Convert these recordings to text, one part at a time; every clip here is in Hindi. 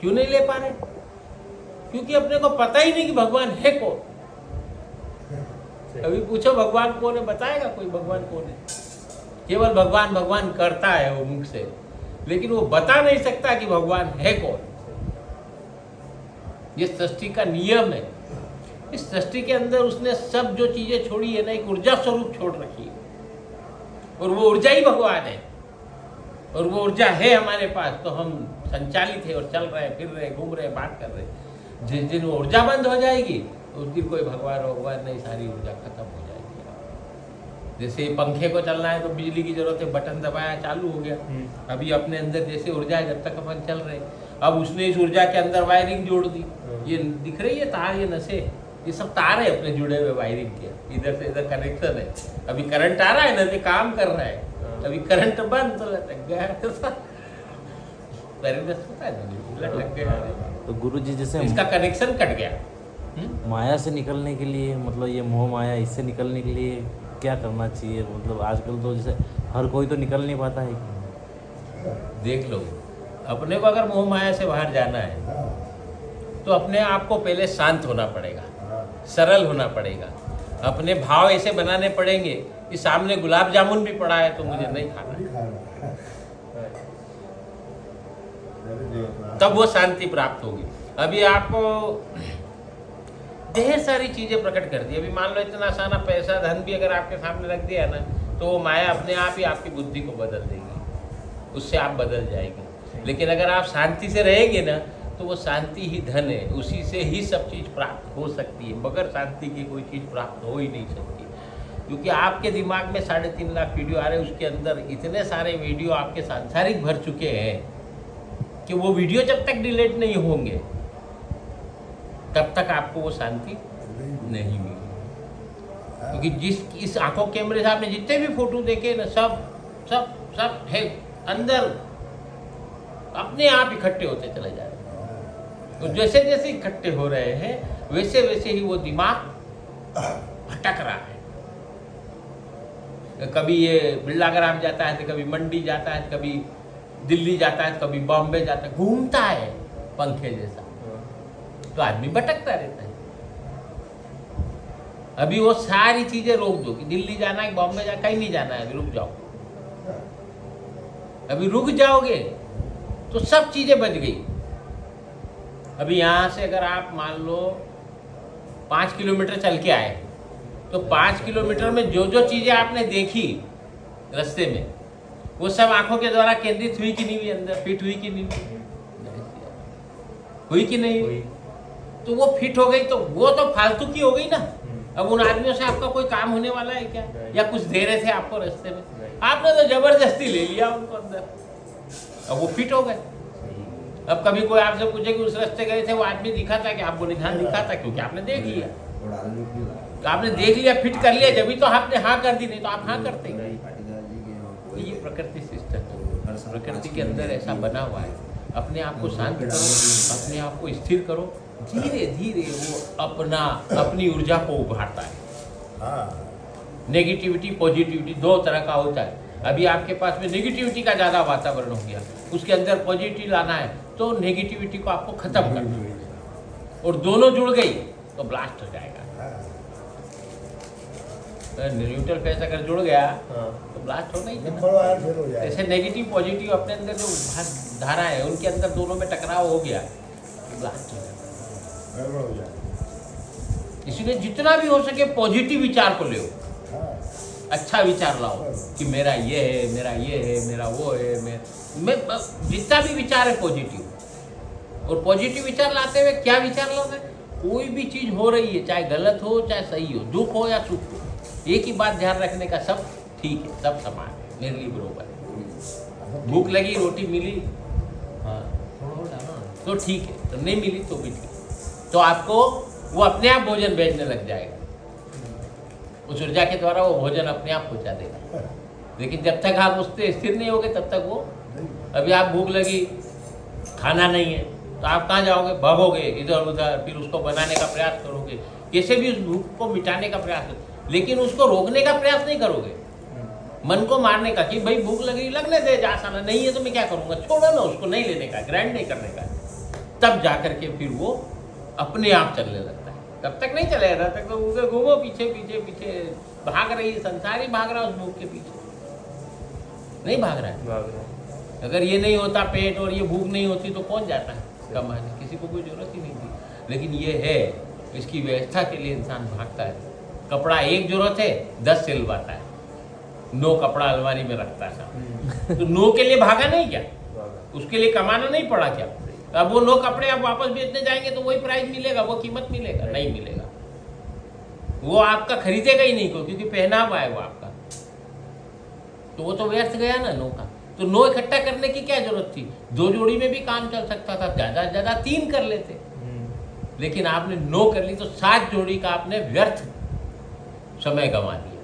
क्यों नहीं ले पा रहे? क्योंकि अपने को पता ही नहीं कि भगवान है कौन। अभी पूछो भगवान कौन है, बताएगा कोई भगवान कौन है? केवल भगवान भगवान करता है वो मुख से, लेकिन वो बता नहीं सकता कि भगवान है कौन। ये सृष्टि का नियम है। इस सृष्टि के अंदर उसने सब जो चीजें छोड़ी है ना, एक ऊर्जा स्वरूप छोड़ रखी है, और वो ऊर्जा ही भगवान है। और वो ऊर्जा है हमारे पास, तो हम संचालित है और चल रहे, फिर रहे, घूम रहे, बात कर रहे। जिस दिन वो ऊर्जा बंद हो जाएगी, उस दिन कोई भगवान भगवान नहीं, सारी ऊर्जा खत्म हो जाएगी। जैसे पंखे को चलना है तो बिजली की जरूरत है, बटन दबाया चालू हो गया। अभी अपने अंदर जैसे ऊर्जा है, जब तक अपन चल रहे, अब उसने इस ऊर्जा के अंदर वायरिंग जोड़ दी। ये दिख रही है तार, ये नशे, ये सब तार है अपने जुड़े हुए वायरिंग के, इधर से इधर कनेक्शन है। अभी करंट आ रहा है, नशे काम कर रहा है। अभी करंट बंद तो लटक गया, लटक गया। तो गुरु जी जैसे इसका कनेक्शन कट गया। माया से निकलने के लिए, मतलब ये मोह माया, इससे निकलने के लिए क्या करना चाहिए? मतलब आजकल तो जैसे हर कोई तो निकल नहीं पाता है। देख लो, अपने को अगर मोह माया से बाहर जाना है तो अपने आप को पहले शांत होना पड़ेगा, सरल होना पड़ेगा। अपने भाव ऐसे बनाने पड़ेंगे कि सामने गुलाब जामुन भी पड़ा है तो मुझे नहीं खाना, तब वो शांति प्राप्त होगी। अभी आपको ढेर सारी चीजें प्रकट कर दी। अभी मान लो इतना सारा पैसा धन भी अगर आपके सामने रख दिया ना, तो वो माया अपने आप ही आपकी बुद्धि को बदल देगी, उससे आप बदल जाएंगे। लेकिन अगर आप शांति से रहेंगे ना, तो वो शांति ही धन है, उसी से ही सब चीज़ प्राप्त हो सकती है। बगैर शांति की कोई चीज़ प्राप्त हो ही नहीं सकती, क्योंकि आपके दिमाग में 3.5 लाख वीडियो आ रहे हैं, उसके अंदर इतने सारे वीडियो आपके सांसारिक भर चुके हैं कि वो वीडियो जब तक डिलीट नहीं होंगे तब तक आपको वो शांति नहीं मिलेगी। क्योंकि इस आंखों कैमरे से आपने जितने भी फोटो देखे ना, सब सब सब है अंदर अपने आप इकट्ठे होते चले जा रहे हैं। तो जैसे जैसे इकट्ठे हो रहे हैं, वैसे वैसे ही वो दिमाग भटक रहा है। कभी ये बिरलाग्राम जाता है, तो कभी मंडी जाता है, कभी दिल्ली जाता है, कभी बॉम्बे जाता है, घूमता है पंखे जैसा। तो आदमी भटकता रहता है। अभी वो सारी चीजें रोक दो कि दिल्ली जाना है, बॉम्बे जाना, कहीं नहीं जाना है, अभी रुक जाओ। अभी रुक जाओगे तो सब चीजें बच गई। अभी यहां से अगर आप मान लो 5 किलोमीटर चल के आए, तो 5 किलोमीटर में जो जो चीजें आपने देखी रास्ते में, वो सब आंखों के द्वारा केंद्रित हुई कि नहीं हुई, अंदर फिट हुई कि नहीं हुई कि नहीं हुई? तो वो फिट हो गई, तो वो तो फालतू की हो गई ना। अब उन आदमियों से आपका कोई काम होने वाला है क्या? या कुछ दे रहे थे आपको रास्ते में, आपने तो जबरदस्ती ले लिया उनको अंदर, अब वो फिट हो गए। अब कभी कोई आपसे पूछे कि उस रास्ते गए थे, वो आदमी दिखा था कि आपको ध्यान दिखा था, क्योंकि आपने देख लिया। तो आपने देख लिया, फिट कर लिया, जब भी तो आपने हाँ कर दी, नहीं तो आप हाँ करते। ये प्रकृति सिस्टम, प्रकृति के अंदर ऐसा बना हुआ है। अपने आप को शांत करो, अपने आप को स्थिर करो, धीरे धीरे वो अपनी ऊर्जा को उभारता है। नेगेटिविटी पॉजिटिविटी 2 तरह का होता है। अभी आपके पास में नेगेटिविटी का ज़्यादा वातावरण हो गया, उसके अंदर पॉजिटिव लाना है, तो नेगेटिविटी को आपको खत्म करना है, और दोनों जुड़ गई तो ब्लास्ट हो जाएगा। न्यूट्रल फेस अगर जुड़ गया तो ब्लास्ट होना ही है। ऐसे नेगेटिव पॉजिटिव अपने अंदर जो धारा है, उनके अंदर दोनों में टकराव हो गया, ब्लास्ट हो जाएगा। इसलिए जितना भी हो सके पॉजिटिव विचार को ले, अच्छा विचार लाओ कि मेरा ये है, मेरा ये है, मेरा वो है, मैं जितना भी विचार है पॉजिटिव। और पॉजिटिव विचार लाते हुए क्या विचार लाते? कोई भी चीज हो रही है, चाहे गलत हो चाहे सही हो, दुख हो या सुख हो, एक ही बात ध्यान रखने का, सब ठीक है, सब समान है, मेरे लिए बरोबर है। भूख लगी, रोटी मिली, हाँ तो ठीक है, तो नहीं मिली तो भी ठीक, तो आपको वो अपने आप भोजन भेजने लग जाएगा। उस ऊर्जा के द्वारा वो भोजन अपने आप पहुंचा देगा। लेकिन जब तक आप उससे स्थिर नहीं होगे तब तक वो, अभी आप भूख लगी, खाना नहीं है, तो आप कहाँ जाओगे? भागोगे इधर उधर, फिर उसको बनाने का प्रयास करोगे, कैसे भी उस भूख को मिटाने का प्रयास करोगे, लेकिन उसको रोकने का प्रयास नहीं करोगे। मन को मारने का कि भाई भूख लगी, लगने दे, जा साला, नहीं है तो मैं क्या करूँगा, छोड़ो ना उसको, नहीं लेने का, ग्राइंड नहीं करने का। तब जाकर के फिर वो अपने आप चलने लगता है। तब तक नहीं चलेगा, तब तक तो उसे घूमो पीछे पीछे पीछे, भाग रही है संसार ही भाग रहा है उस भूख के पीछे, नहीं भाग रहा है। अगर ये नहीं होता पेट और ये भूख नहीं होती तो कौन जाता है कमाने, किसी को कोई जरूरत ही नहीं थी। लेकिन ये है, इसकी व्यवस्था के लिए इंसान भागता है। कपड़ा एक जरूरत है, 10 सिलवाता है, 9 कपड़ा अलमारी में रखता है। तो 9 के लिए भागा नहीं क्या, उसके लिए कमाना नहीं पड़ा क्या? अब वो 9 कपड़े आप वापस बेचने जाएंगे तो वही प्राइस मिलेगा, वो कीमत मिलेगा? नहीं मिलेगा, वो आपका खरीदेगा ही नहीं क्योंकि पहना हुआ है वो आपका, तो वो तो व्यर्थ गया ना 9 का। तो 9 इकट्ठा करने की क्या जरूरत थी? 2 जोड़ी में भी काम चल सकता था, ज्यादा से ज्यादा 3 कर लेते, लेकिन आपने 9 कर ली तो 7 जोड़ी का आपने व्यर्थ समय गंवा दिया।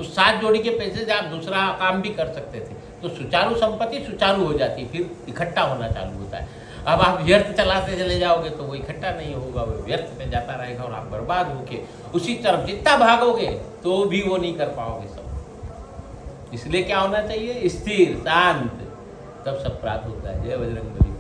उस 7 जोड़ी के पैसे से आप दूसरा काम भी कर सकते थे। तो सुचारू संपत्ति सुचारू हो जाती, फिर इकट्ठा होना चालू होता है। अब आप व्यर्थ चलाते चले जाओगे तो वो इकट्ठा नहीं होगा, वो व्यर्थ में जाता रहेगा और आप बर्बाद होके उसी तरफ जितना भागोगे तो भी वो नहीं कर पाओगे सब। इसलिए क्या होना चाहिए? स्थिर शांत, तब सब प्राप्त होता है। जय बजरंग बली।